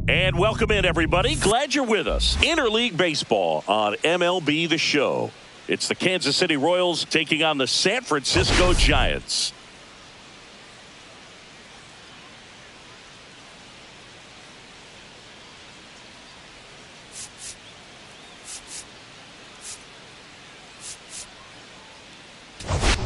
And welcome in, everybody. Glad you're with us. Interleague Baseball on MLB The Show. It's the Kansas City Royals taking on the San Francisco Giants.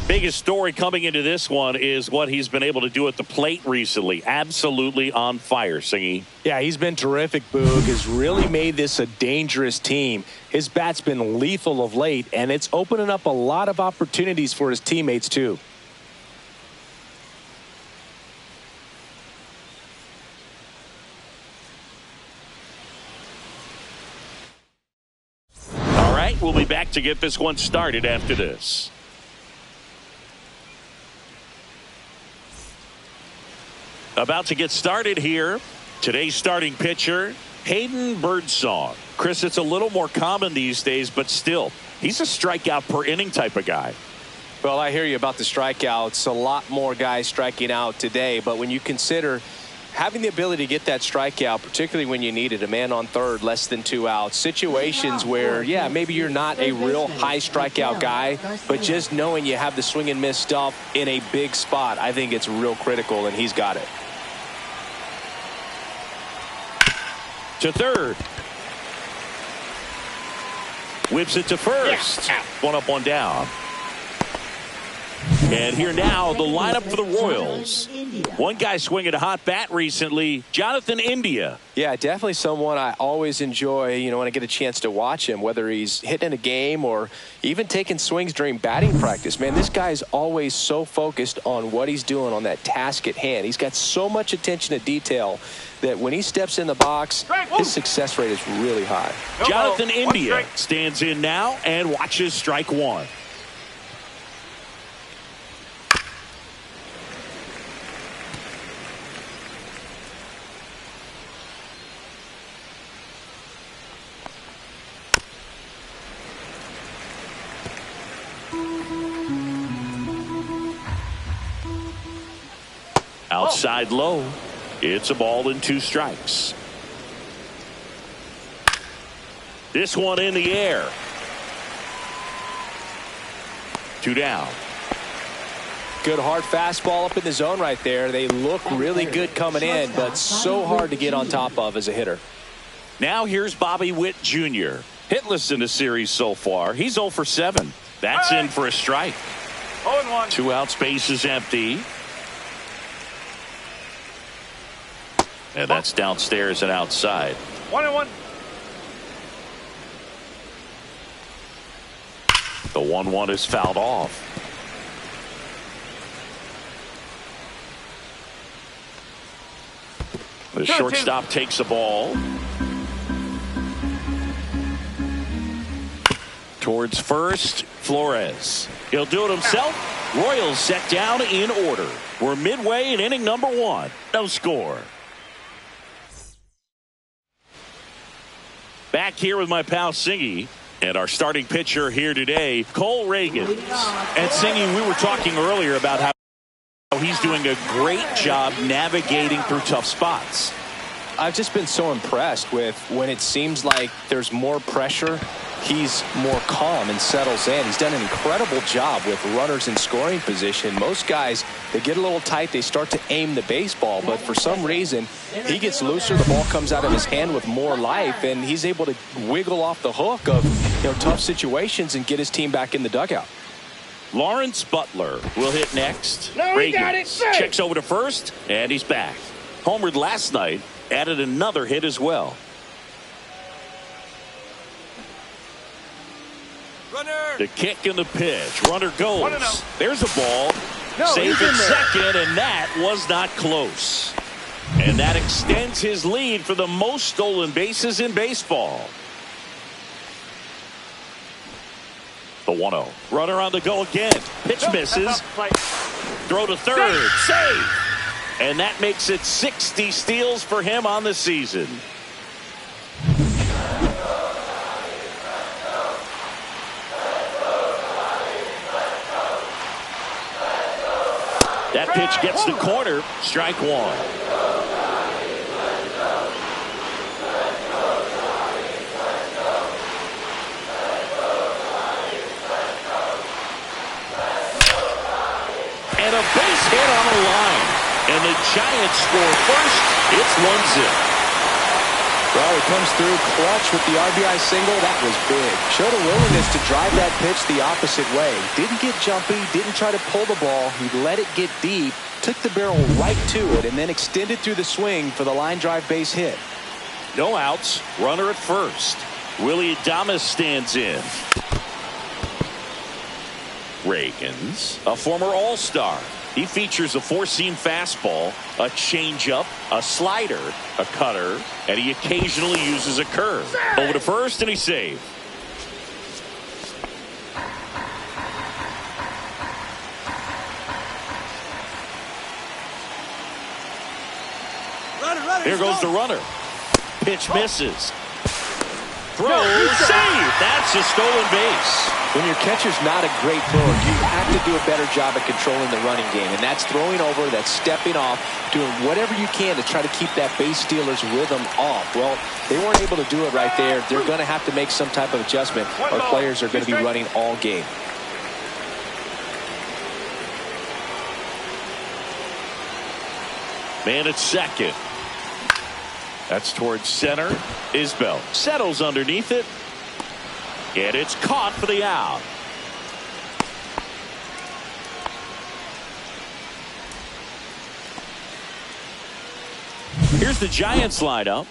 Biggest story coming into this one is what he's been able to do at the plate recently. Absolutely on fire, Singy. Yeah, he's been terrific, Boog. Has really made this a dangerous team. His bat's been lethal of late, and it's opening up a lot of opportunities for his teammates, too. All right, we'll be back to get this one started after this. About to get started here. Today's starting pitcher, Hayden Birdsong. Chris, it's a little more common these days, but still, he's a strikeout per inning type of guy. Well, I hear you about the strikeouts. A lot more guys striking out today, but when you consider having the ability to get that strikeout, particularly when you need it, a man on third, less than 2 outs, situations where, yeah, maybe you're not a real high strikeout guy, but just knowing you have the swing and miss stuff in a big spot, I think it's real critical, and he's got it. To third. Whips it to first. Yeah. One up, one down. And here now, the lineup for the Royals. One guy swinging a hot bat recently, Jonathan India. Yeah, definitely someone I always enjoy, when I get a chance to watch him, whether he's hitting a game or even taking swings during batting practice. Man, this guy is always so focused on what he's doing on that task at hand. He's got so much attention to detail that when he steps in the box, his success rate is really high. Jonathan India stands in now and watches strike one. Outside low. It's a ball and 2 strikes. This one in the air. 2 down. Good hard fastball up in the zone right there. They look really good coming in, but so hard to get on top of as a hitter. Now here's Bobby Witt Jr. Hitless in the series so far. He's 0 for 7. That's in for a strike. 0-1. 2 out, space is empty. And that's downstairs and outside. 1-1. The 1-1 is fouled off. The shortstop takes the ball. Towards first, Flores. He'll do it himself. Royals set down in order. We're midway in inning number 1. No score. Back here with my pal Singy and our starting pitcher here today, Cole Ragans. And Singy, we were talking earlier about how he's doing a great job navigating through tough spots. I've just been so impressed with when it seems like there's more pressure, he's more calm and settles in. He's done an incredible job with runners in scoring position. Most guys, they get a little tight, they start to aim the baseball, but for some reason, he gets looser, the ball comes out of his hand with more life, and he's able to wiggle off the hook of tough situations and get his team back in the dugout. Lawrence Butler will hit next. Ragans checks over to first, and he's back. Homered last night, added another hit as well. The kick and the pitch. Runner goes. There's a ball. No, Safe he's at in there. second, and that was not close. And that extends his lead for the most stolen bases in baseball. The 1-0. Runner on the go again. Pitch misses. Throw to third. Save. And that makes it 60 steals for him on the season. That pitch gets the corner. Strike one. And a base hit on the line. And the Giants score first. It's 1-0. Well, he comes through clutch with the RBI single. That was big. Showed a willingness to drive that pitch the opposite way. Didn't get jumpy, didn't try to pull the ball. He let it get deep, took the barrel right to it, and then extended through the swing for the line drive base hit. No outs. Runner at first. Willie Adames stands in. Reagans, a former All-Star. He features a four-seam fastball, a changeup, a slider, a cutter, and he occasionally uses a curve. Over to first, and he saved. Here goes the runner. Pitch misses. Throw, save. That's a stolen base. When your catcher's not a great thrower, you have to do a better job at controlling the running game. And that's throwing over, that's stepping off, doing whatever you can to try to keep that base stealer's rhythm off. Well, they weren't able to do it right there. They're going to have to make some type of adjustment. Our players are going to be running all game. Man at second. That's towards center. Isbell settles underneath it. And it's caught for the out. Here's the Giants lineup.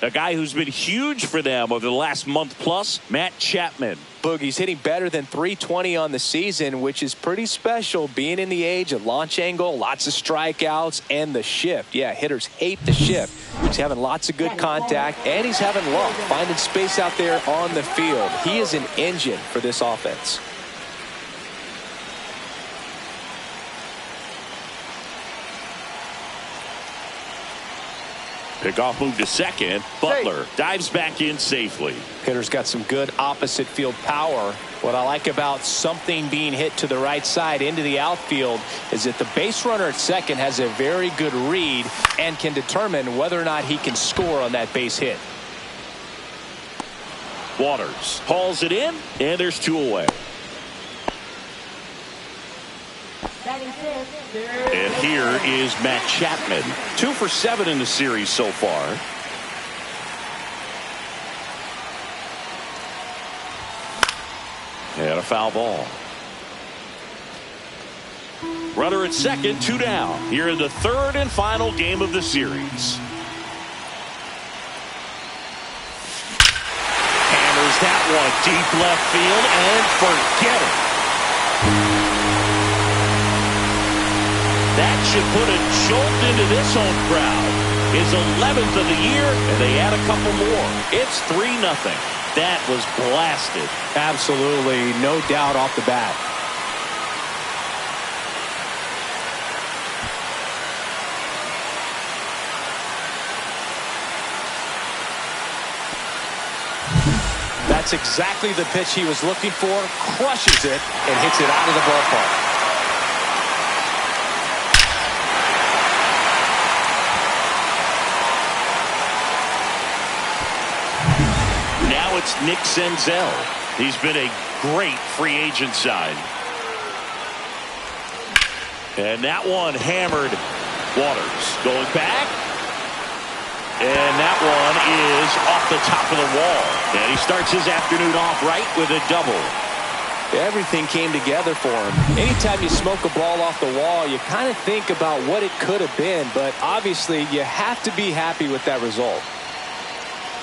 A guy who's been huge for them over the last month plus, Matt Chapman. Boogie's hitting better than .320 on the season, which is pretty special being in the age of launch angle, lots of strikeouts, and the shift. Yeah, hitters hate the shift. He's having lots of good contact, and he's having luck finding space out there on the field. He is an engine for this offense. Pickoff move to second. Butler dives back in safely. Hitter's got some good opposite field power. What I like about something being hit to the right side into the outfield is that the base runner at second has a very good read and can determine whether or not he can score on that base hit. Waters hauls it in, and there's two away. And here is Matt Chapman. 2 for 7 in the series so far. And a foul ball. Runner at second, 2 down. Here in the third and final game of the series. Hammers that one deep left field and forget it. That should put a jolt into this home crowd. His 11th of the year, and they add a couple more. It's 3-0. That was blasted. Absolutely, no doubt off the bat. That's exactly the pitch he was looking for. Crushes it and hits it out of the ballpark. It's Nick Senzel. He's been a great free agent sign. And that one hammered. Waters going back. And that one is off the top of the wall. And he starts his afternoon off right with a double. Everything came together for him. Anytime you smoke a ball off the wall, you kind of think about what it could have been. But obviously, you have to be happy with that result.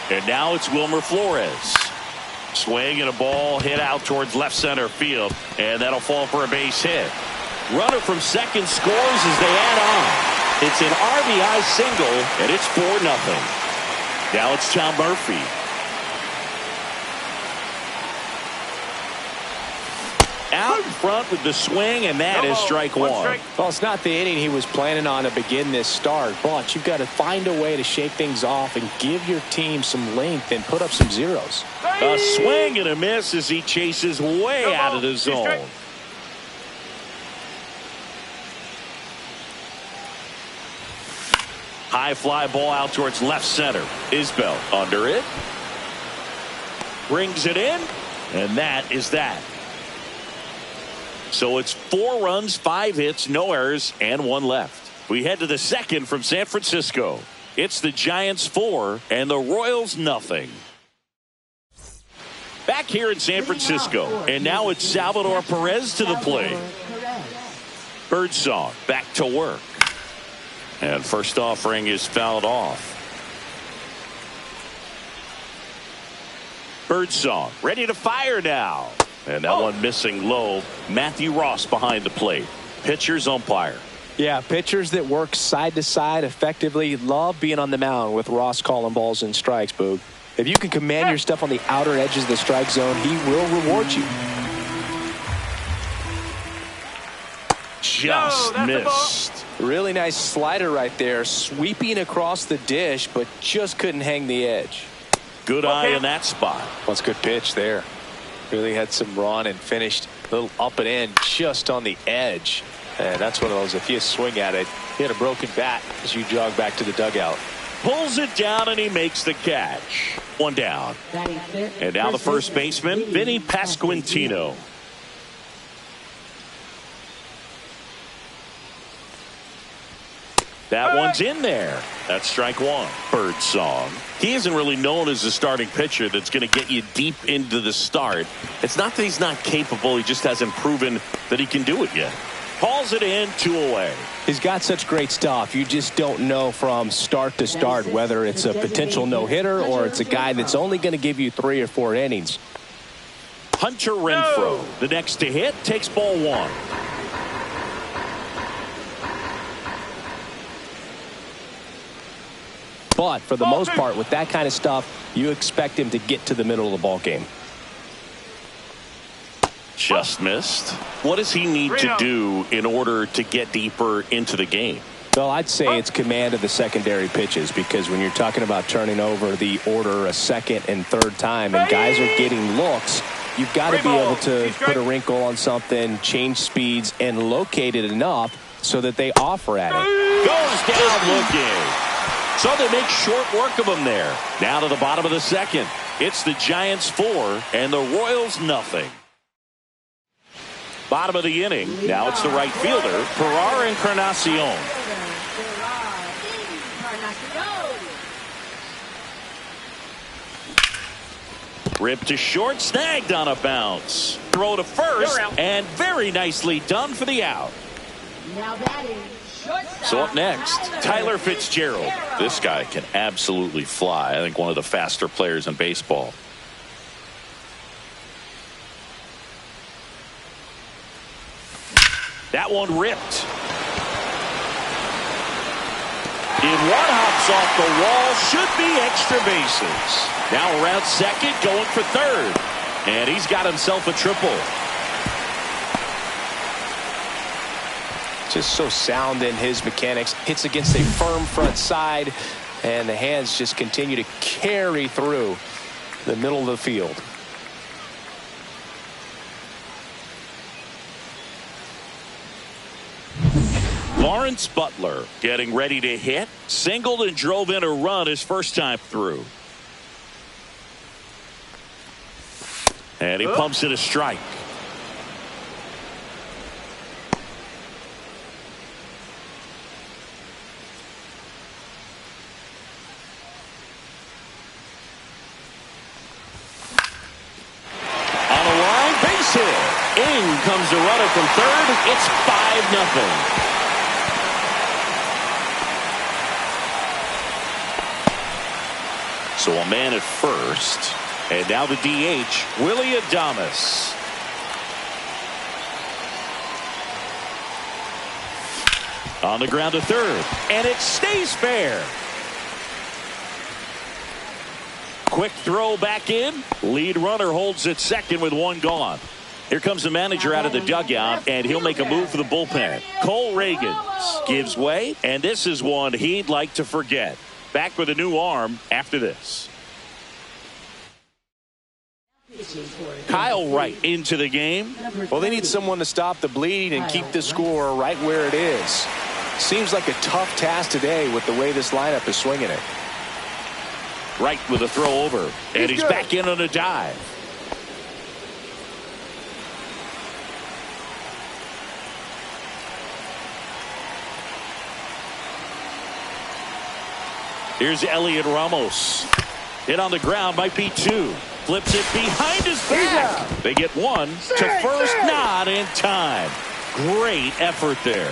And now it's Wilmer Flores. Swing and a ball hit out towards left center field, and that'll fall for a base hit. Runner from second scores as they add on. It's an RBI single, and it's 4-0. Now it's Tom Murphy. Out in front with the swing, and that is strike one. Well, it's not the inning he was planning on to begin this start, but you've got to find a way to shake things off and give your team some length and put up some zeros. A swing and a miss as he chases way out of the zone. High fly ball out towards left center. Isbell under it. Brings it in, and that is that. So it's 4 runs, 5 hits, no errors, and 1 left. We head to the second from San Francisco. It's the Giants 4 and the Royals nothing. Back here in San Francisco, and now it's Salvador Perez to the plate. Birdsong back to work. And first offering is fouled off. Birdsong ready to fire now. And that one missing low. Matthew Ross behind the plate. Pitcher's umpire. Yeah, pitchers that work side to side effectively love being on the mound with Ross calling balls and strikes, Boog. If you can command your stuff on the outer edges of the strike zone, he will reward you. Just missed. Really nice slider right there, sweeping across the dish, but just couldn't hang the edge. Good eye in that spot. Well, it's a good pitch there. Really had some run and finished a little up and in just on the edge. And that's one of those, if you swing at it, you had a broken bat as you jog back to the dugout. Pulls it down and he makes the catch. 1 down. And now the first baseman, Vinny Pasquantino. That one's in there. That's strike one. Birdsong. He isn't really known as a starting pitcher that's going to get you deep into the start. It's not that he's not capable. He just hasn't proven that he can do it yet. Calls it in, 2 away. He's got such great stuff. You just don't know from start to start whether it's a potential no-hitter or it's a guy that's only going to give you 3 or 4 innings. Hunter Renfroe, the next to hit, takes ball 1. But for the most part, with that kind of stuff, you expect him to get to the middle of the ball game. Just missed. What does he need to do in order to get deeper into the game? Well, I'd say it's command of the secondary pitches, because when you're talking about turning over the order a second and third time and guys are getting looks, you've got to be able to put a wrinkle on something, change speeds, and locate it enough so that they offer at it. Goes down looking. So they make short work of him there. Now to the bottom of the second. It's the Giants 4 and the Royals nothing. Bottom of the inning. Now it's the right fielder, Ferrar Encarnacion. Ripped to short, snagged on a bounce. Throw to first, and very nicely done for the out. So up next, Tyler Fitzgerald. This guy can absolutely fly. I think one of the faster players in baseball. That one ripped. In one hops off the wall, should be extra bases. Now around second, going for third. And he's got himself a triple. Just so sound in his mechanics. Hits against a firm front side, and the hands just continue to carry through the middle of the field. Lawrence Butler getting ready to hit. Singled and drove in a run his first time through. And he pumps it a strike. On a line, base hit. In comes the runner from third. It's 5-0. So a man at first. And now the DH, Willy Adames. On the ground to third, and it stays fair. Quick throw back in. Lead runner holds at second with one gone. Here comes the manager out of the dugout, and he'll make a move for the bullpen. Cole Ragans gives way, and this is one he'd like to forget. Back with a new arm after this. Kyle Wright into the game. Well, they need someone to stop the bleeding and keep the score right where it is. Seems like a tough task today with the way this lineup is swinging it. Wright with a throw over, and he's back in on a dive. Here's Elliot Ramos. Hit on the ground, might be two. Flips it behind his back. They get one to first, not in time. Great effort there.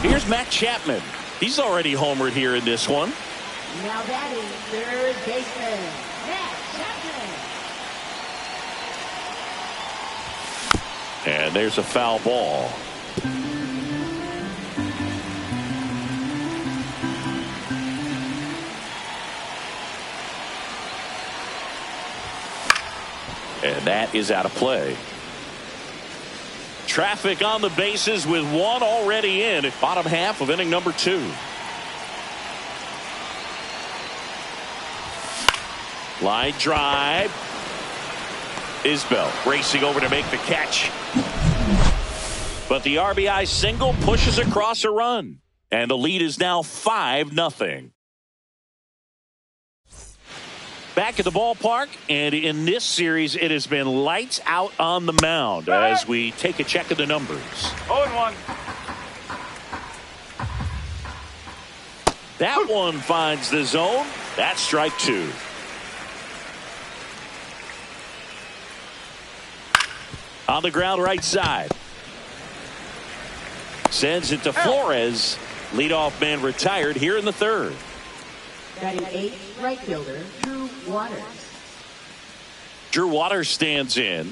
Here's Matt Chapman. He's already homered here in this one. Now batting third baseman, Matt Chapman. And there's a foul ball. And that is out of play. Traffic on the bases with one already in at bottom half of inning number 2. Line drive. Isbell racing over to make the catch. But the RBI single pushes across a run. And the lead is now 5-0. Back at the ballpark, and in this series, it has been lights out on the mound as we take a check of the numbers. 0-1. That one finds the zone. That's strike 2. On the ground right side. Sends it to Flores. Leadoff man retired here in the third. Batting 8th, right fielder, Drew Waters. Drew Waters stands in.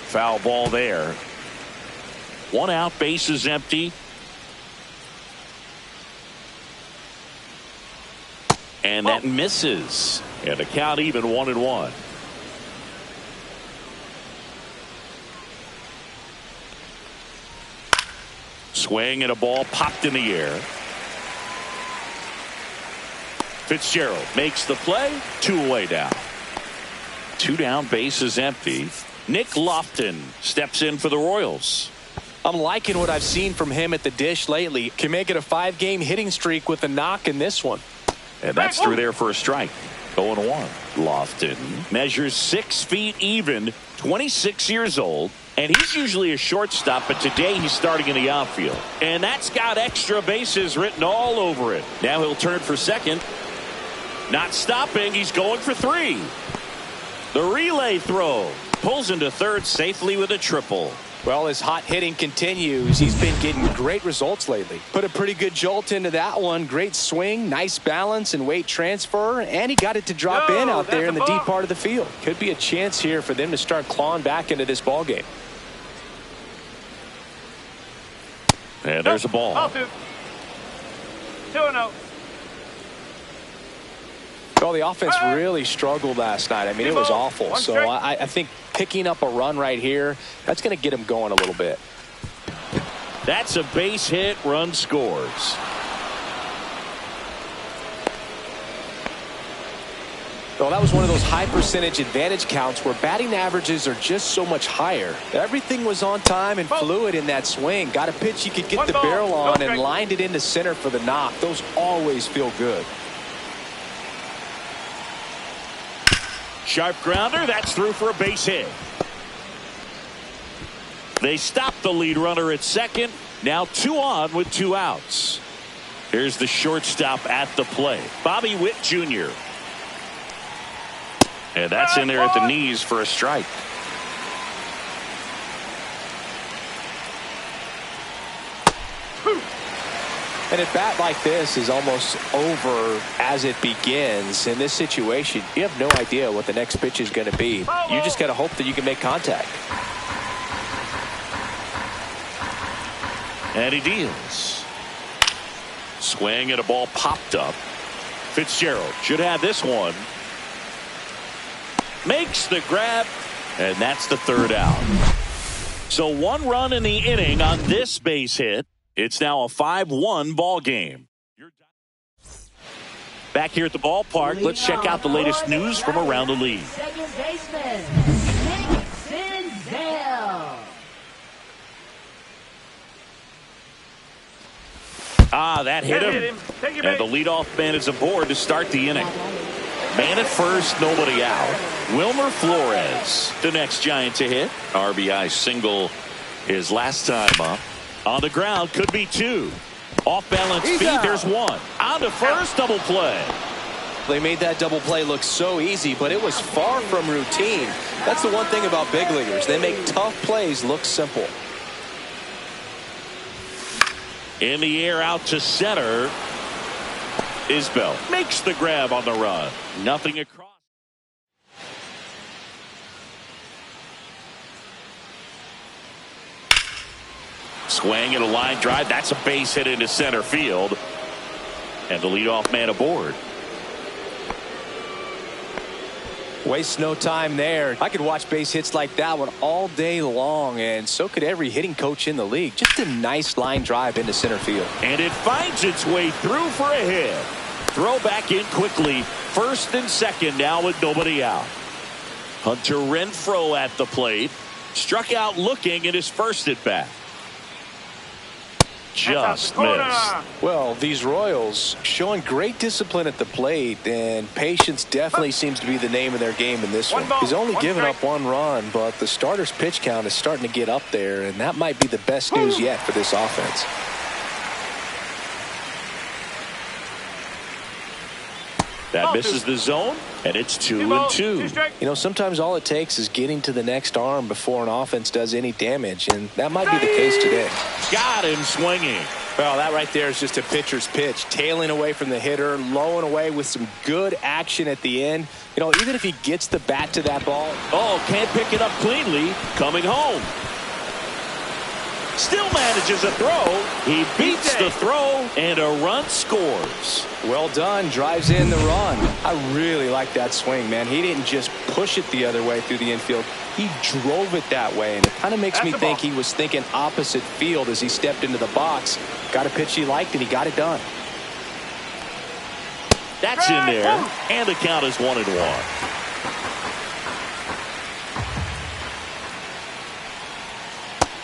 Foul ball there. One out, base is empty. And that misses. And the count even 1-1. Swing and a ball popped in the air. Fitzgerald makes the play. 2 away down. 2 down, base is empty. Nick Lofton steps in for the Royals. I'm liking what I've seen from him at the dish lately. Can make it a 5-game hitting streak with a knock in this one. And that's through there for a strike. 0-1. Lofton measures 6 feet even, 26 years old. And he's usually a shortstop, but today he's starting in the outfield. And that's got extra bases written all over it. Now he'll turn for second. Not stopping. He's going for 3. The relay throw. Pulls into third safely with a triple. Well, his hot hitting continues. He's been getting great results lately. Put a pretty good jolt into that one. Great swing, nice balance and weight transfer. And he got it to drop in out there in the deep part of the field. Could be a chance here for them to start clawing back into this ball game. And there's a ball. 2-0. Well, the offense really struggled last night. I mean, it was awful. So I think picking up a run right here, that's going to get him going a little bit. That's a base hit. Run scores. Well, that was one of those high percentage advantage counts where batting averages are just so much higher. Everything was on time and fluid in that swing. Got a pitch you could get the barrel on and lined it into center for the knock. Those always feel good. Sharp grounder. That's through for a base hit. They stop the lead runner at second. Now 2 on with 2 outs. Here's the shortstop at the plate. Bobby Witt Jr. And that's in there at the knees for a strike. An at-bat like this is almost over as it begins. In this situation, you have no idea what the next pitch is going to be. You just got to hope that you can make contact. And he deals. Swing and a ball popped up. Fitzgerald should have this one. Makes the grab, and that's the third out. So 1 run in the inning on this base hit. It's now a 5-1 ball game. Back here at the ballpark, let's check out the latest news from around the league. Second baseman, Nick Senzel. That hit him. And the leadoff man is aboard to start the inning. Man at first, nobody out. Wilmer Flores, the next Giant to hit. RBI single his last time up. On the ground, could be 2. Off balance feet, there's 1. On to first, double play. They made that double play look so easy, but it was far from routine. That's the one thing about big leaguers. They make tough plays look simple. In the air out to center. Isbell makes the grab on the run. Nothing across. Swing and a line drive. That's a base hit into center field. And the leadoff man aboard. Waste no time there. I could watch base hits like that one all day long, and so could every hitting coach in the league. Just a nice line drive into center field. And it finds its way through for a hit. Throw back in quickly. First and second now with nobody out. Hunter Renfroe at the plate. Struck out looking at his first at bat. Just missed. Well, these Royals showing great discipline at the plate, and patience definitely seems to be the name of their game in this one. He's only given up 1 run, but the starter's pitch count is starting to get up there, and that might be the best news yet for this offense. That misses the zone, and it's 2-2. You know, sometimes all it takes is getting to the next arm before an offense does any damage, and that might be the case today. Got him swinging. Well, that right there is just a pitcher's pitch. Tailing away from the hitter, lowing away with some good action at the end. You know, even if he gets the bat to that ball. Oh, can't pick it up cleanly. Coming home. Still manages a throw. He beats the throw, and a run scores. Well done. Drives in the run. I really like that swing, man. He didn't just push it the other way through the infield. He drove it that way, and it kind of makes me think he was thinking opposite field as he stepped into the box. Got a pitch he liked, and he got it done. That's in there, and the count is 1-1.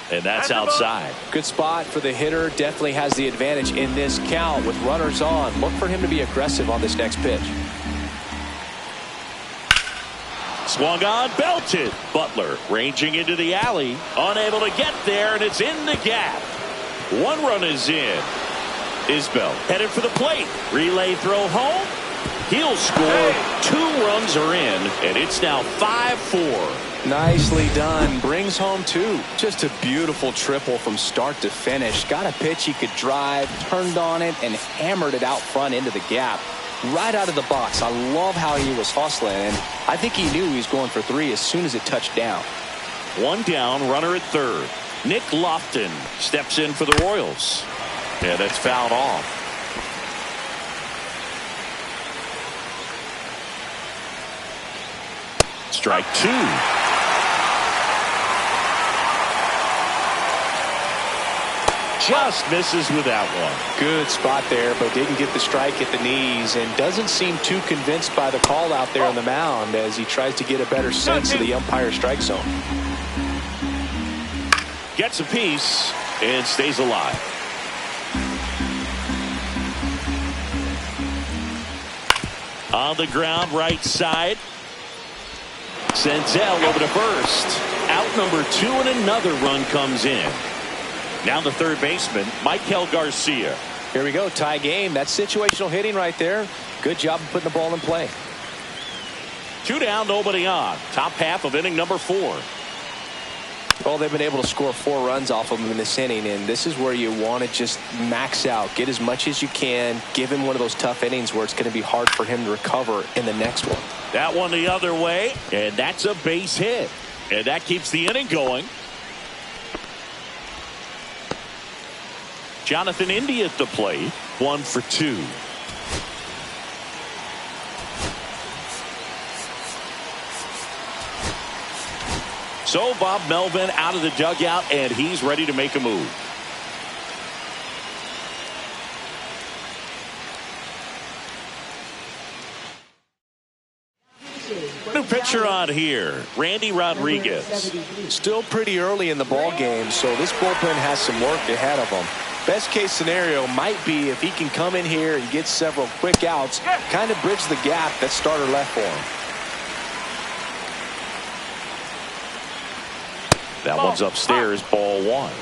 And that's outside. Good spot for the hitter. Definitely has the advantage in this count with runners on. Look for him to be aggressive on this next pitch. Swung on, belted. Butler ranging into the alley. Unable to get there, and it's in the gap. 1 run is in. Isbell headed for the plate. Relay throw home. He'll score. 2 runs are in, and it's now 5-4. Nicely done. Brings home 2. Just a beautiful triple from start to finish. Got a pitch he could drive, turned on it, and hammered it out front into the gap. Right out of the box. I love how he was hustling, and I think he knew he was going for 3 as soon as it touched down. 1 down, runner at third. Nick Lofton steps in for the Royals. And it's fouled off. Strike 2. Just misses with that one. Good spot there, but didn't get the strike at the knees, and doesn't seem too convinced by the call out there on the mound as he tries to get a better sense of the umpire strike zone. Gets a piece and stays alive. On the ground, right side. Senzel over to first. Out number 2, and another run comes in. Now the third baseman, Michael Garcia. Here we go, tie game. That's situational hitting right there. Good job of putting the ball in play. 2 down, nobody on. Top half of inning number 4. Well, they've been able to score 4 runs off of him in this inning, and this is where you want to just max out, get as much as you can, give him one of those tough innings where it's going to be hard for him to recover in the next one. That one the other way, and that's a base hit. And that keeps the inning going. Jonathan India at the plate, 1 for 2. So Bob Melvin out of the dugout, and he's ready to make a move. New pitcher on here, Randy Rodriguez. Still pretty early in the ball game, so this bullpen has some work ahead of them. Best case scenario might be if he can come in here and get several quick outs, kind of bridge the gap that starter left for him. That one's upstairs, ball 1.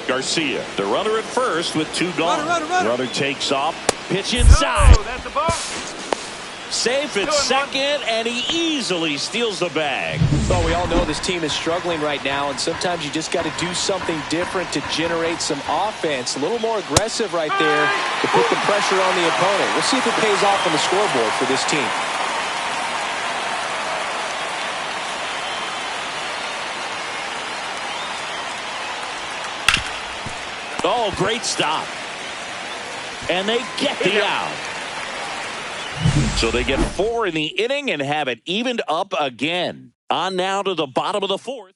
Garcia, the runner at first with 2 gone. Runner takes off, pitch inside. That's the ball. Safe at second, and he easily steals the bag. Well, we all know this team is struggling right now, and sometimes you just got to do something different to generate some offense. A little more aggressive right there to put the pressure on the opponent. We'll see if it pays off on the scoreboard for this team. Oh, great stop. And they get the out. So they get 4 in the inning and have it evened up again. On now to the bottom of the 4th.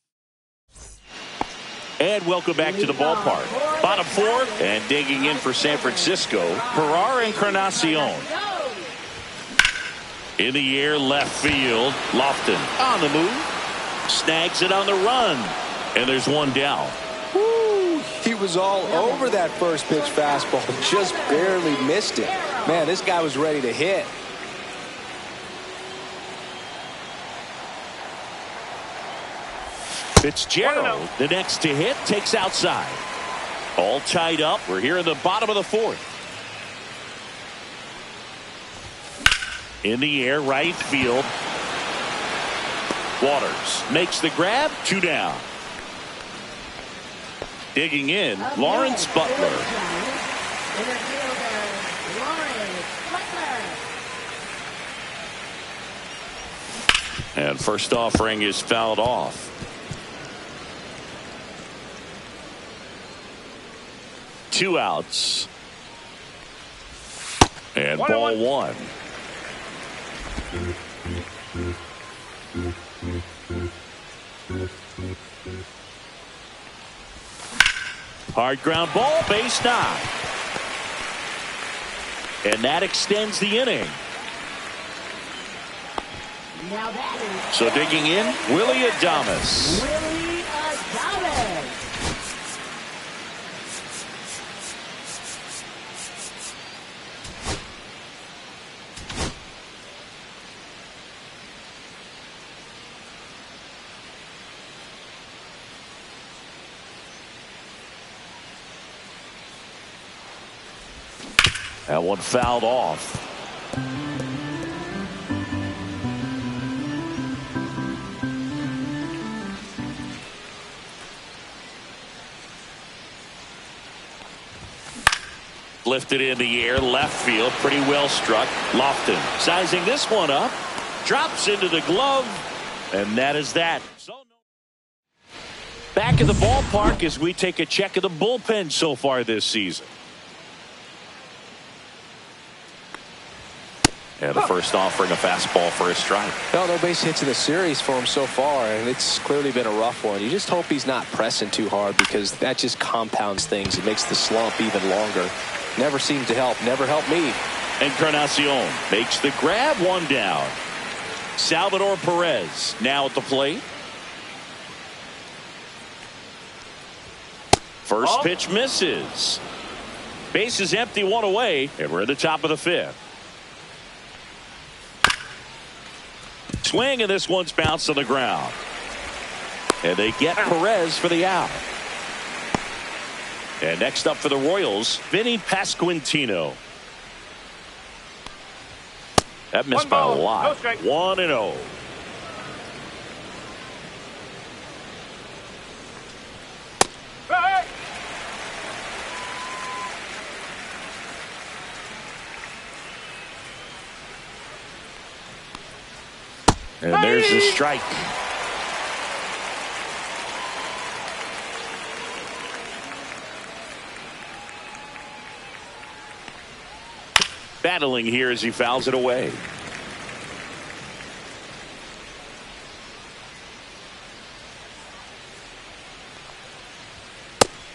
And welcome back to the ballpark. Bottom 4th, and digging in for San Francisco, Ferrar Encarnacion. In the air, left field, Lofton on the move. Snags it on the run. And there's one down. He was all over that first pitch fastball, just barely missed it. Man, this guy was ready to hit. Fitzgerald, the next to hit, takes outside. All tied up. We're here in the bottom of the 4th. In the air, right field. Waters makes the grab, 2 down. Digging in, Lawrence Butler. And first offering is fouled off. Two outs. And ball 1. Hard ground ball, base knock. And that extends the inning. Now that is So digging in, Willy Adames. Willy Adames. That one fouled off. Lifted in the air, left field, pretty well struck. Lofton sizing this one up, drops into the glove, and that is that. So back in the ballpark as we take a check of the bullpen so far this season. And the first offering, a fastball for a strike. Well, no base hits in the series for him so far, and it's clearly been a rough one. You just hope he's not pressing too hard, because that just compounds things. It makes the slump even longer. Never seemed to help. Never helped me. Encarnacion makes the grab, 1 down. Salvador Perez now at the plate. First pitch misses. Base is empty, 1 away, and we're at the top of the 5th. Swing, and this one's bounced on the ground. And they get Perez for the out. And next up for the Royals, Vinny Pasquantino. That missed by a lot. 1-0. And there's the strike. Battling here as he fouls it away.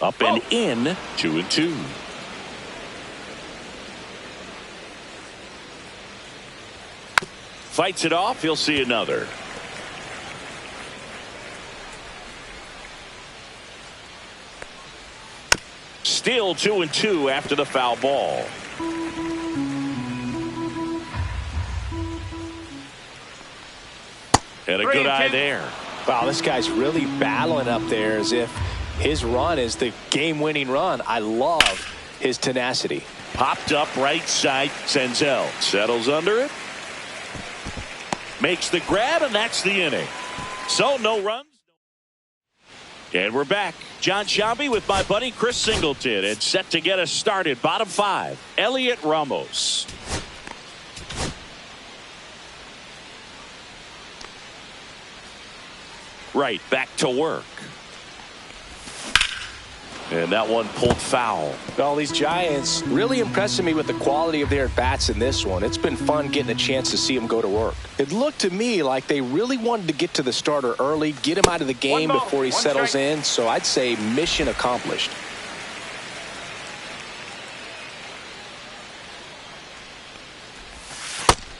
Up and in, 2-2. Fights it off, he'll see another. Still 2-2 after the foul ball. And a good eye there. Wow, this guy's really battling up there as if his run is the game-winning run. I love his tenacity. Popped up right side. Senzel settles under it. Makes the grab, and that's the inning. So no runs. And we're back. John Sciambi with my buddy Chris Singleton. And set to get us started. Bottom five. Elliot Ramos. Right, back to work. And that one pulled foul. Well, these Giants really impressing me with the quality of their at-bats in this one. It's been fun getting a chance to see them go to work. It looked to me like they really wanted to get to the starter early, get him out of the game before he settles in. So I'd say mission accomplished.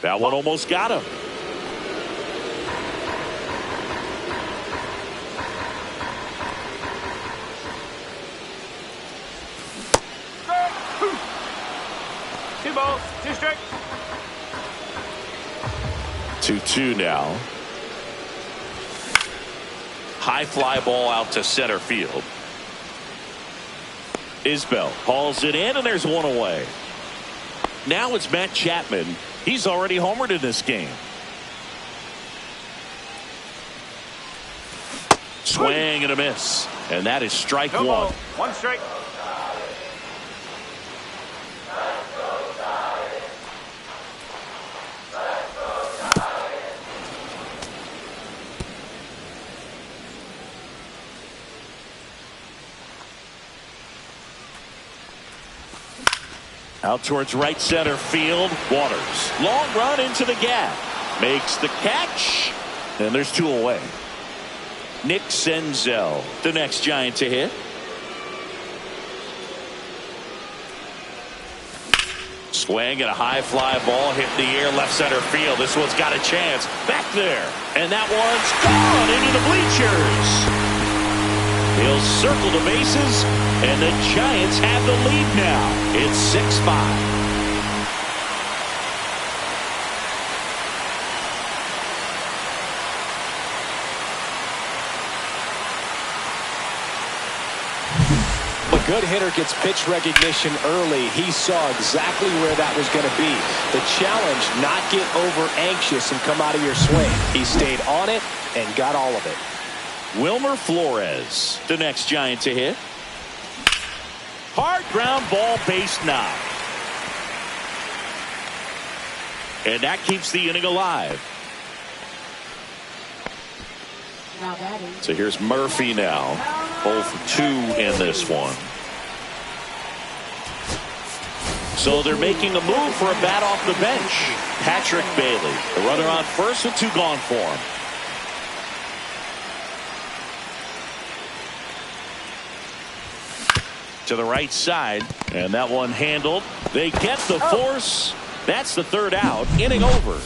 That one almost got him. Two balls, two strikes. 2-2 now. High fly ball out to center field. Isbell hauls it in, and there's one away. Now it's Matt Chapman. He's already homered in this game. Swing and a miss. And that is strike No one. ball, one strike. Out towards right center field. Waters. Long run into the gap. Makes the catch. And there's two away. Nick Senzel, the next Giant to hit. Swing and a high fly ball hit in the air left center field. This one's got a chance. Back there. And that one's gone into the bleachers. He'll circle the bases, and the Giants have the lead now. It's 6-5. A good hitter gets pitch recognition early. He saw exactly where that was going to be. The challenge, not get over anxious and come out of your swing. He stayed on it and got all of it. Wilmer Flores, the next Giant to hit. Hard ground ball, base knock. And that keeps the inning alive. Now batting. So here's Murphy now. 0 for 2 in this one. So they're making a move for a bat off the bench. Patrick Bailey, the runner on first with 2 gone for him. To the right side, and that one handled. They get the force. That's the third out. Inning over.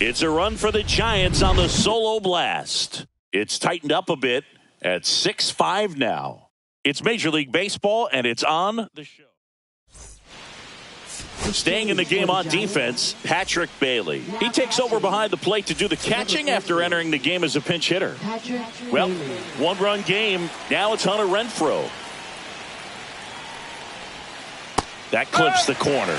It's a run for the Giants on the solo blast. It's tightened up a bit at 6-5 now. It's Major League Baseball, and it's on the show. Staying in the game on defense, Patrick Bailey. He takes over behind the plate to do the catching after entering the game as a pinch hitter. Patrick Well, Bailey. one-run game. Now it's Hunter Renfroe. That clips the corner.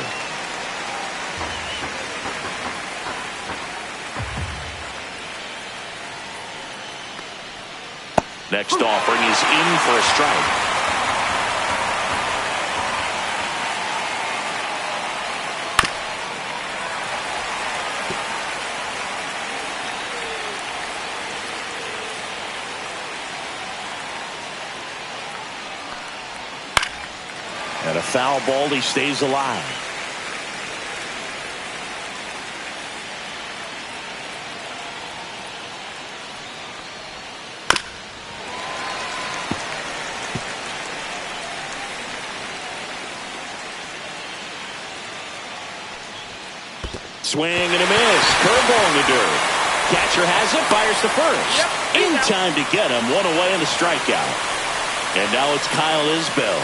Next offering is in for a strike. a foul ball. He stays alive. Swing and a miss. Curveball in the dirt. Catcher has it. Fires to first. In time to get him. One away in the strikeout. And now it's Kyle Isbell.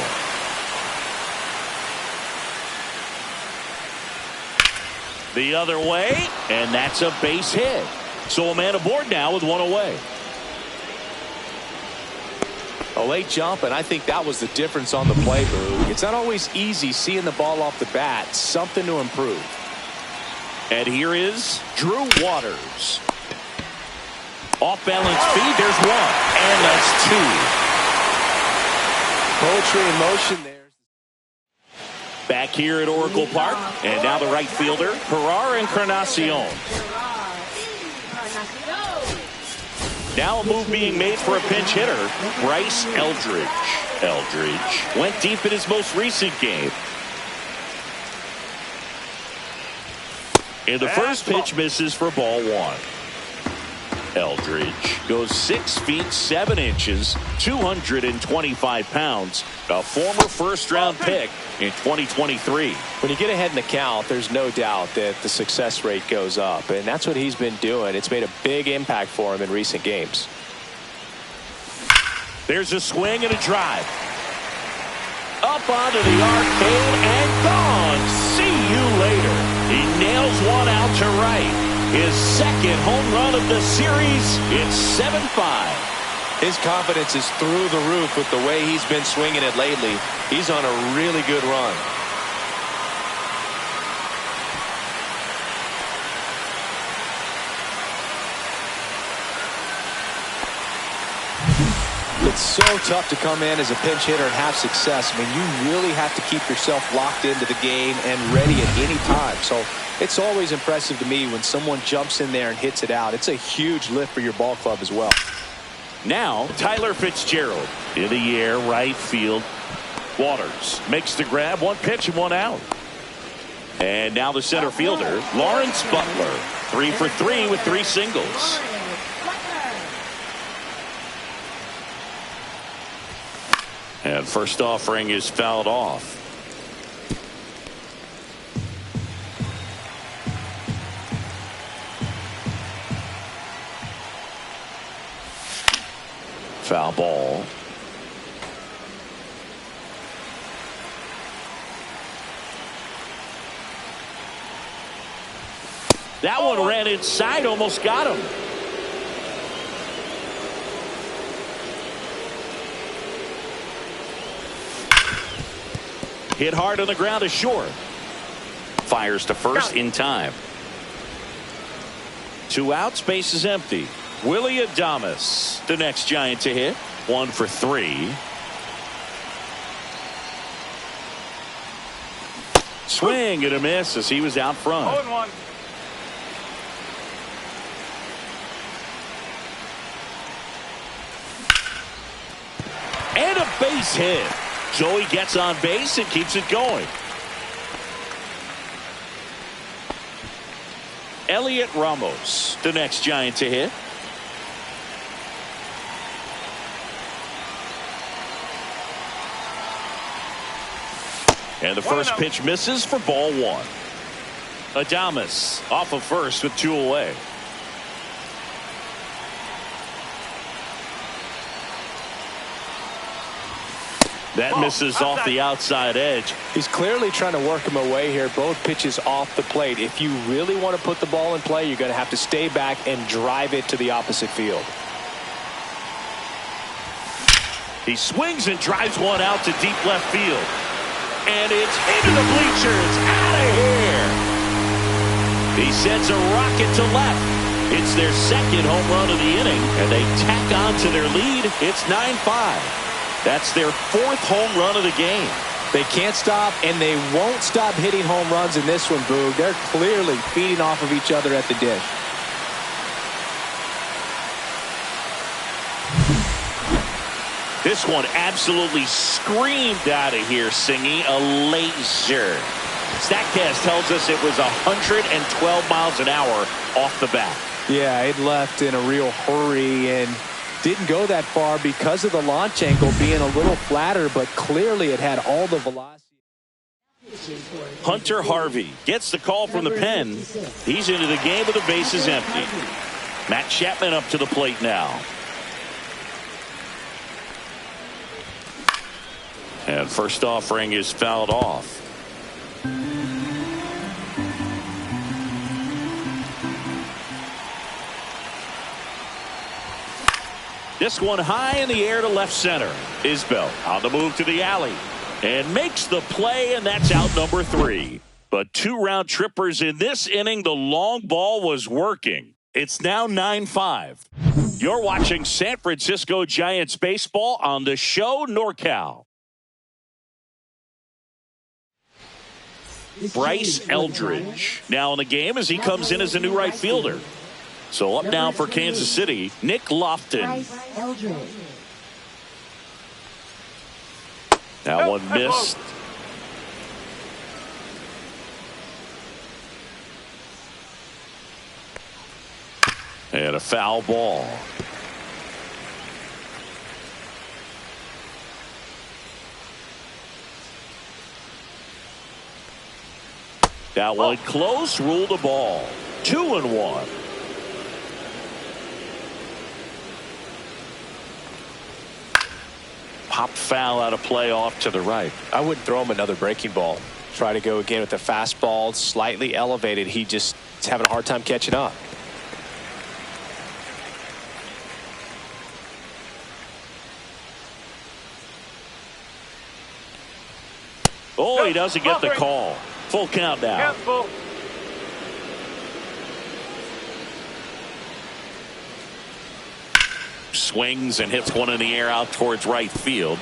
The other way. And that's a base hit. So a man aboard now with one away. A late jump, and I think that was the difference on the play, Boog. It's not always easy seeing the ball off the bat. Something to improve. And here is Drew Waters. Off balance feed. There's one. And that's two. Poetry in motion there. Back here at Oracle Park. And now the right fielder, Gerard Encarnacion. Now a move being made for a pinch hitter, Bryce Eldridge. Eldridge went deep in his most recent game. And the first pitch misses for ball one. Eldridge goes 6 feet 7 inches, 225 pounds, a former first-round pick in 2023. When you get ahead in the count, there's no doubt that the success rate goes up, and that's what he's been doing. It's made a big impact for him in recent games. There's a swing and a drive. Up onto the arcade and gone. See you later. He nails one out to right. His second home run of the series. It's 7-5. His confidence is through the roof with the way he's been swinging it lately. He's on a really good run. It's so tough to come in as a pinch hitter and have success. I mean, you really have to keep yourself locked into the game and ready at any time. So it's always impressive to me when someone jumps in there and hits it out. It's a huge lift for your ball club as well. Now Tyler Fitzgerald in the air, right field. Waters makes the grab. One pitch and one out. And now the center fielder, Lawrence Butler. 3 for 3 with 3 singles. And first offering is fouled off. Foul ball. That one ran inside, almost got him. Hit hard on the ground is short. Fires to first in time. 2 outs, base is empty. Willy Adames, the next Giant to hit. 1 for 3. Swing and a miss as he was out front. 0-1. And a base hit. So he gets on base and keeps it going. Elliot Ramos, the next Giant to hit. And the first pitch misses for ball 1. Adames off of first with 2 away. That misses off the outside edge. He's clearly trying to work him away here. Both pitches off the plate. If you really want to put the ball in play, you're going to have to stay back and drive it to the opposite field. He swings and drives one out to deep left field. And it's into the bleachers. Out of here. He sends a rocket to left. It's their second home run of the inning, and they tack on to their lead. It's 9-5. That's their 4th home run of the game. They can't stop, and they won't stop hitting home runs in this one, Boog. They're clearly feeding off of each other at the dish. This one absolutely screamed out of here, Singy. A laser. StatCast tells us it was 112 miles an hour off the bat. Yeah, it left in a real hurry and didn't go that far because of the launch angle being a little flatter, but clearly it had all the velocity. Hunter Harvey gets the call from the pen. He's into the game with the bases empty. Matt Chapman up to the plate now. And first offering is fouled off. This one high in the air to left center. Isbell on the move to the alley and makes the play, and that's out number 3. But 2 round trippers in this inning. The long ball was working. It's now 9-5. You're watching San Francisco Giants baseball on the show NorCal. Bryce Eldridge now in the game as he comes in as a new right fielder. So up now for Kansas City, Nick Lofton. That one missed. And a foul ball. That one close, ruled a ball. 2-1. Popped foul out of play off to the right. I wouldn't throw him another breaking ball. Try to go again with the fastball, slightly elevated. He just is having a hard time catching up. Oh, he doesn't get the call. Full count now. Swings and hits one in the air out towards right field.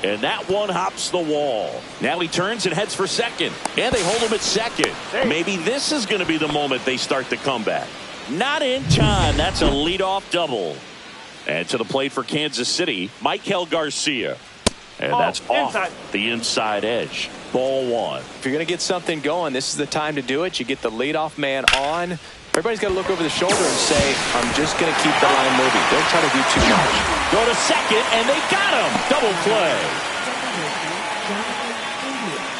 And that one hops the wall. Now he turns and heads for second. And they hold him at second. Maybe this is going to be the moment they start the comeback. Not in time. That's a leadoff double. And to the plate for Kansas City, Michael Garcia. And that's off the inside edge. Ball 1. If you're going to get something going, this is the time to do it. You get the leadoff man on. Everybody's got to look over the shoulder and say, I'm just going to keep the line moving. Don't try to do too much. Go to second, and they got him. Double play.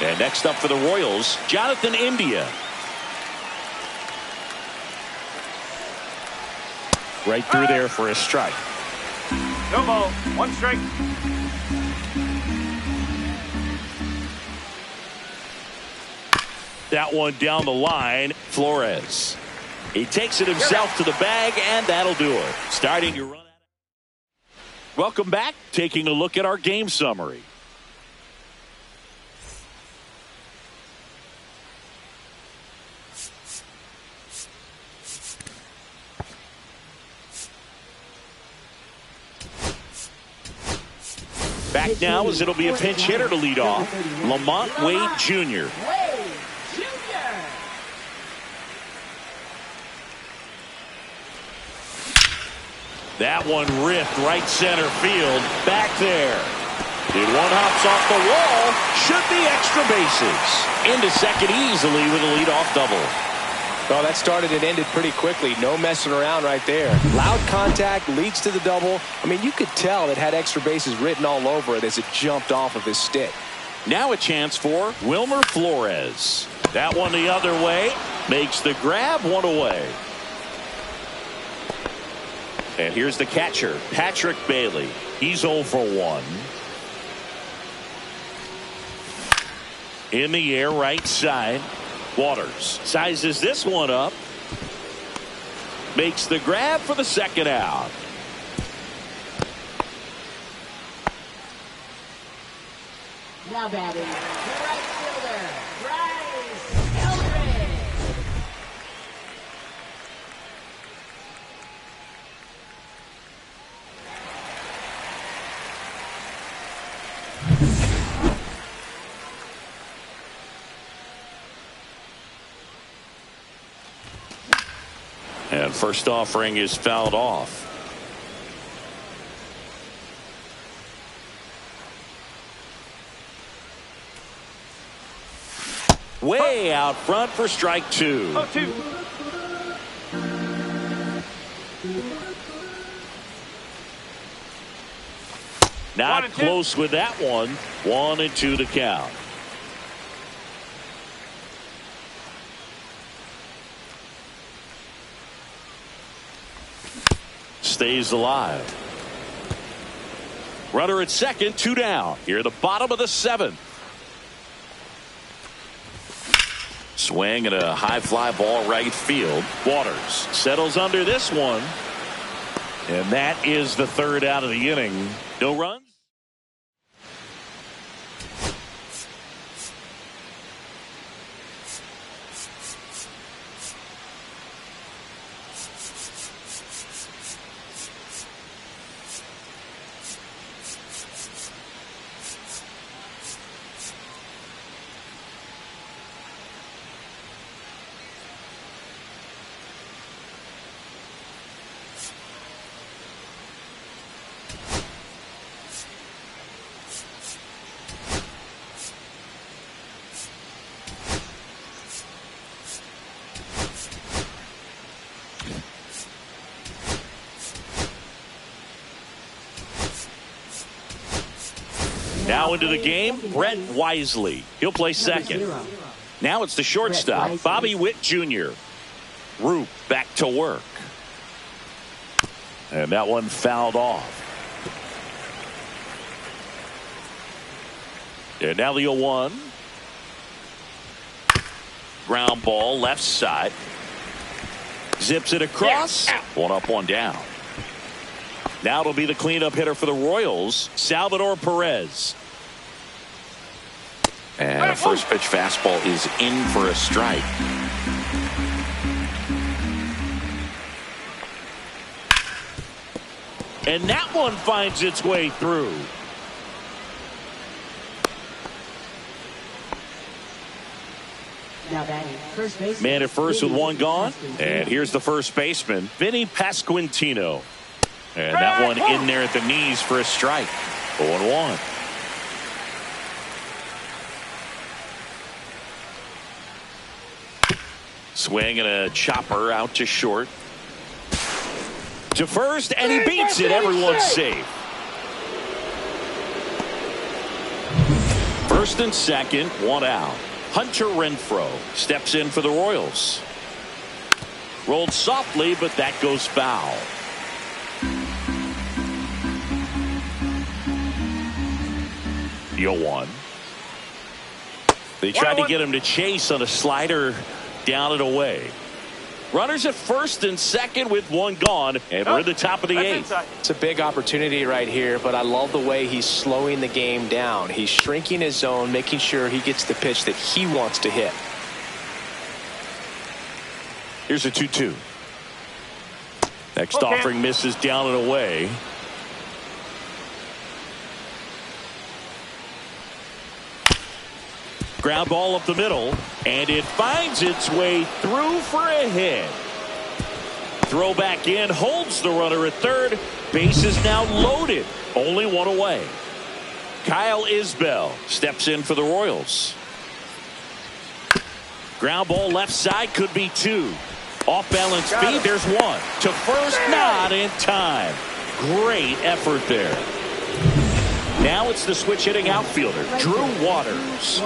And next up for the Royals, Jonathan India. Right through there for a strike. No ball. 1 strike. That one down the line. Flores. He takes it himself to the bag, and that'll do it. Starting to run out. Welcome back. Taking a look at our game summary. Back now as it'll be a pinch hitter to lead off. Lamont Wade Jr. That one ripped right center field. Back there. Did one hops off the wall. Should be extra bases. Into second easily with a leadoff double. Oh, that started and ended pretty quickly. No messing around right there. Loud contact leads to the double. I mean, you could tell it had extra bases written all over it as it jumped off of his stick. Now a chance for Wilmer Flores. That one the other way. Makes the grab, one away. And here's the catcher, Patrick Bailey. He's 0 for 1. In the air, right side. Waters sizes this one up. Makes the grab for the second out. Now batting, the right fielder, Bryce Eldridge. And first offering is fouled off. way out front for strike 2. 0-2. Not close with that one. 1-2 to count. Stays alive. Runner at second, 2 down. Here at the bottom of the 7th. Swing and a high fly ball right field. Waters settles under this one. And that is the 3rd out of the inning. No runs. Now into the game, Brett Wisely. He'll play second. Now it's the shortstop, Bobby Witt Jr. Roop back to work. And that one fouled off. And now the 0-1. Ground ball left side. Zips it across. One up, one down. Now it'll be the cleanup hitter for the Royals, Salvador Perez. And a first pitch fastball is in for a strike. And that one finds its way through. Now batting first base. Man at first with one gone. And here's the first baseman, Vinny Pasquantino. And that one in there at the knees for a strike. 0-1. Swing and a chopper out to short. To first, and he beats it. Everyone's safe. First and second, 1 out. Hunter Renfroe steps in for the Royals. Rolled softly, but that goes foul. The 0-1. They tried to get him to chase on a slider down and away. Runners at first and second with one gone, and we're at the top of the 8th. It's a big opportunity right here, but I love the way he's slowing the game down. He's shrinking his zone, making sure he gets the pitch that he wants to hit. Here's a 2-2. Next offering misses down and away. Ground ball up the middle, and it finds its way through for a hit. Throw back in, holds the runner at third. Base is now loaded. Only one away. Kyle Isbell steps in for the Royals. Ground ball left side, could be 2. Off balance feet, there's 1. To first, not in time. Great effort there. Now it's the switch hitting outfielder, Drew Waters.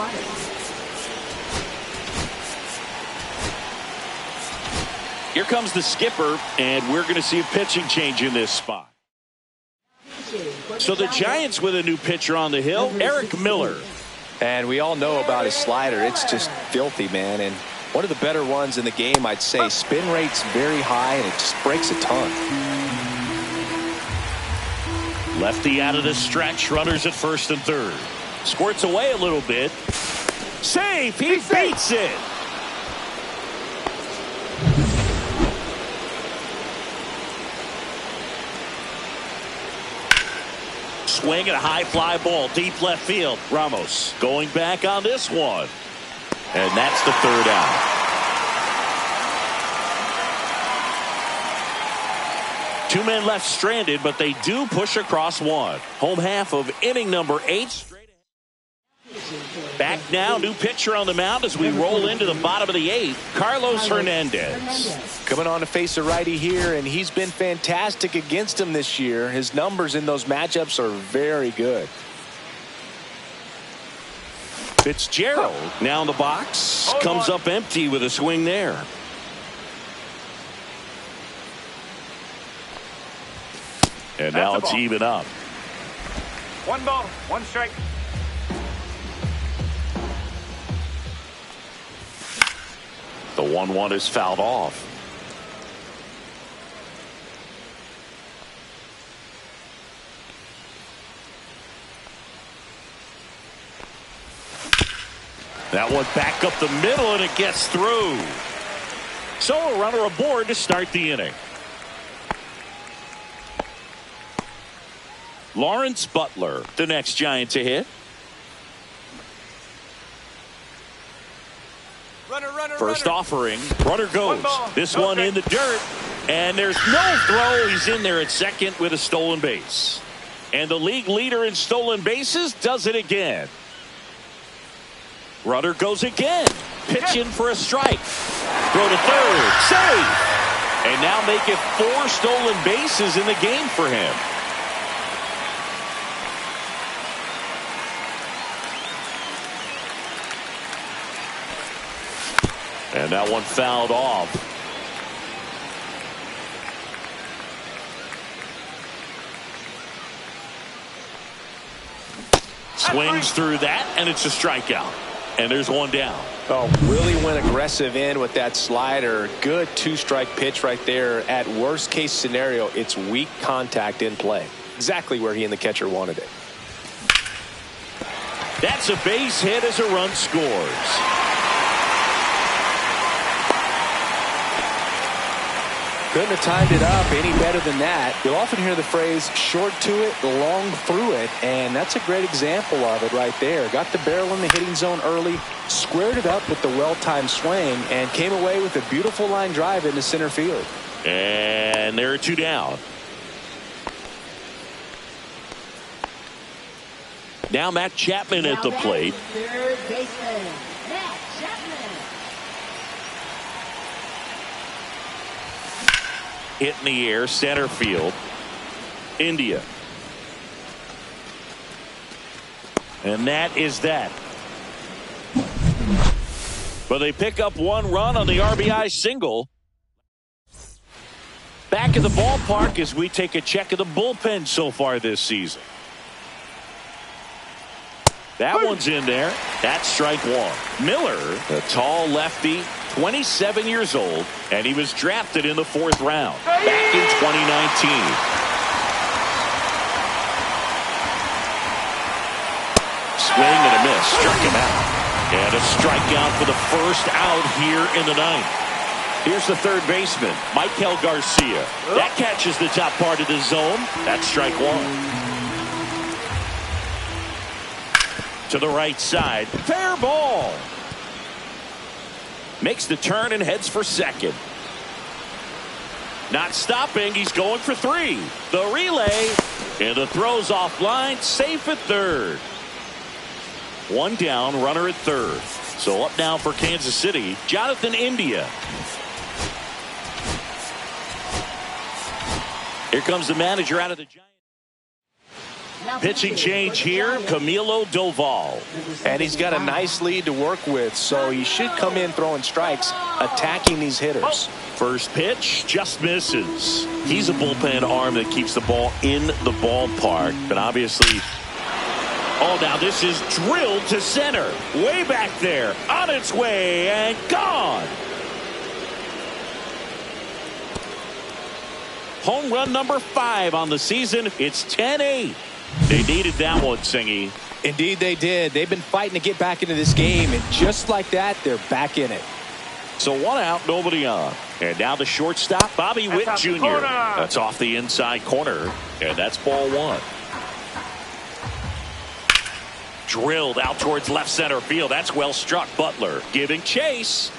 Here comes the skipper, and we're going to see a pitching change in this spot. So the Giants with a new pitcher on the hill, Eric Miller. And we all know about his slider. It's just filthy, man. And one of the better ones in the game, I'd say. Spin rate's very high, and it just breaks a ton. Lefty out of the stretch, runners at first and third. Squirts away a little bit. Safe, he beats it. Swing and a high fly ball deep left field. Ramos going back on this one. And that's the 3rd out. Two men left stranded, but they do push across one. Home half of inning number 8. Straight ahead. Back now, new pitcher on the mound as we roll into the bottom of the 8th, Carlos Hernandez. Coming on to face a righty here, and he's been fantastic against him this year. His numbers in those matchups are very good. Fitzgerald now in the box, comes up empty with a swing there. And now it's even up. 1 ball, 1 strike. The 1-1 is fouled off. That one back up the middle, and it gets through. So a runner aboard to start the inning. Lawrence Butler, the next Giant to hit. First offering, runner goes. This one in the dirt, and there's no throw. He's in there at second with a stolen base. And the league leader in stolen bases does it again. Runner goes again. Pitch in for a strike. Throw to third. Safe. And now make it 4 stolen bases in the game for him. And that one fouled off. Swings through that, and it's a strikeout. And there's one down. Oh, really went aggressive in with that slider. Good 2-strike pitch right there. At worst case scenario, it's weak contact in play. Exactly where he and the catcher wanted it. That's a base hit as a run scores. Couldn't have timed it up any better than that. You'll often hear the phrase short to it, long through it, and that's a great example of it right there. Got the barrel in the hitting zone early, squared it up with the well-timed swing, and came away with a beautiful line drive into center field. And there are 2 down. Now Matt Chapman at the plate. Third baseman, Matt Chapman. Hit in the air, center field. India. And that is that. But they pick up 1 run on the RBI single. Back at the ballpark as we take a check of the bullpen so far this season. That one's in there. That's strike 1. Miller, the tall lefty, 27 years old, and he was drafted in the 4th round back in 2019. Swing and a miss. Struck him out. And a strikeout for the first out here in the 9th. Here's the third baseman, Michael Garcia. That catches the top part of the zone. That's strike 1. To the right side. Fair ball. Makes the turn and heads for second. Not stopping. He's going for 3. The relay. And the throw's offline. Safe at third. 1 down. Runner at third. So up now for Kansas City, Jonathan India. Here comes the manager out of the Giants. Pitching change here, Camilo Doval. And he's got a nice lead to work with, so he should come in throwing strikes, attacking these hitters. First pitch just misses. He's a bullpen arm that keeps the ball in the ballpark, but obviously, oh, now this is drilled to center. Way back there, on its way, and gone. Home run number 5 on the season. It's 10-8. They needed that one, Singy. Indeed they did. They've been fighting to get back into this game, and just like that, they're back in it. So 1 out, nobody on. And now the shortstop, Bobby Witt Jr. That's off the inside corner, and that's ball 1. Drilled out towards left center field. That's well struck. Butler giving chase.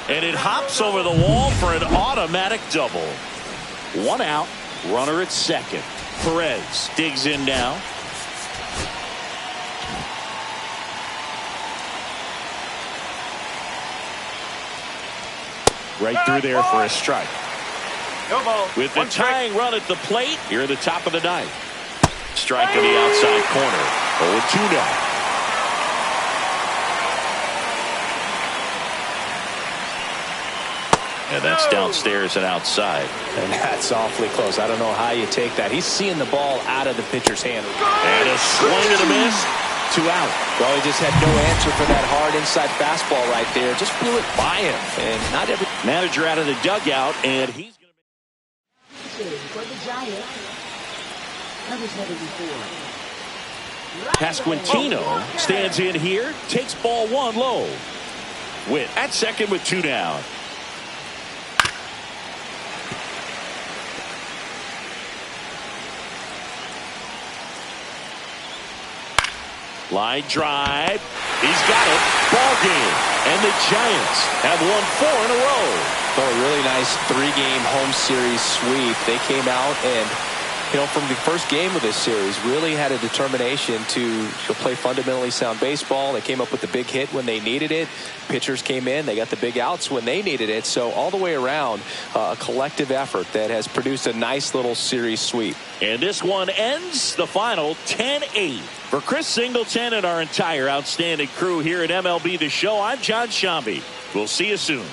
And it hops over the wall for an automatic double. 1 out, runner at second. Perez digs in now. Right through there for a strike. No ball. With the One strike. tying run at the plate, here at the top of the ninth. Strike in the outside corner. 0-2 now. And that's downstairs and outside. And that's awfully close. I don't know how you take that. He's seeing the ball out of the pitcher's hand. And a swing and a miss. 2 out. Well, he just had no answer for that hard inside fastball right there. Just flew it by him. And not every Manager out of the dugout, and he's going to For the Giants, number 74. Pasquantino stands in here, takes ball 1 low. Witt at second with 2 down. Line drive. He's got it. Ball game. And the Giants have won 4 in a row. Oh, a really nice 3-game home series sweep. They came out and, from the first game of this series, really had a determination to play fundamentally sound baseball. They came up with the big hit when they needed it. Pitchers came in. They got the big outs when they needed it. So all the way around, a collective effort that has produced a nice little series sweep. And this one ends the final 10-8. For Chris Singleton and our entire outstanding crew here at MLB The Show, I'm John Shambi. We'll see you soon.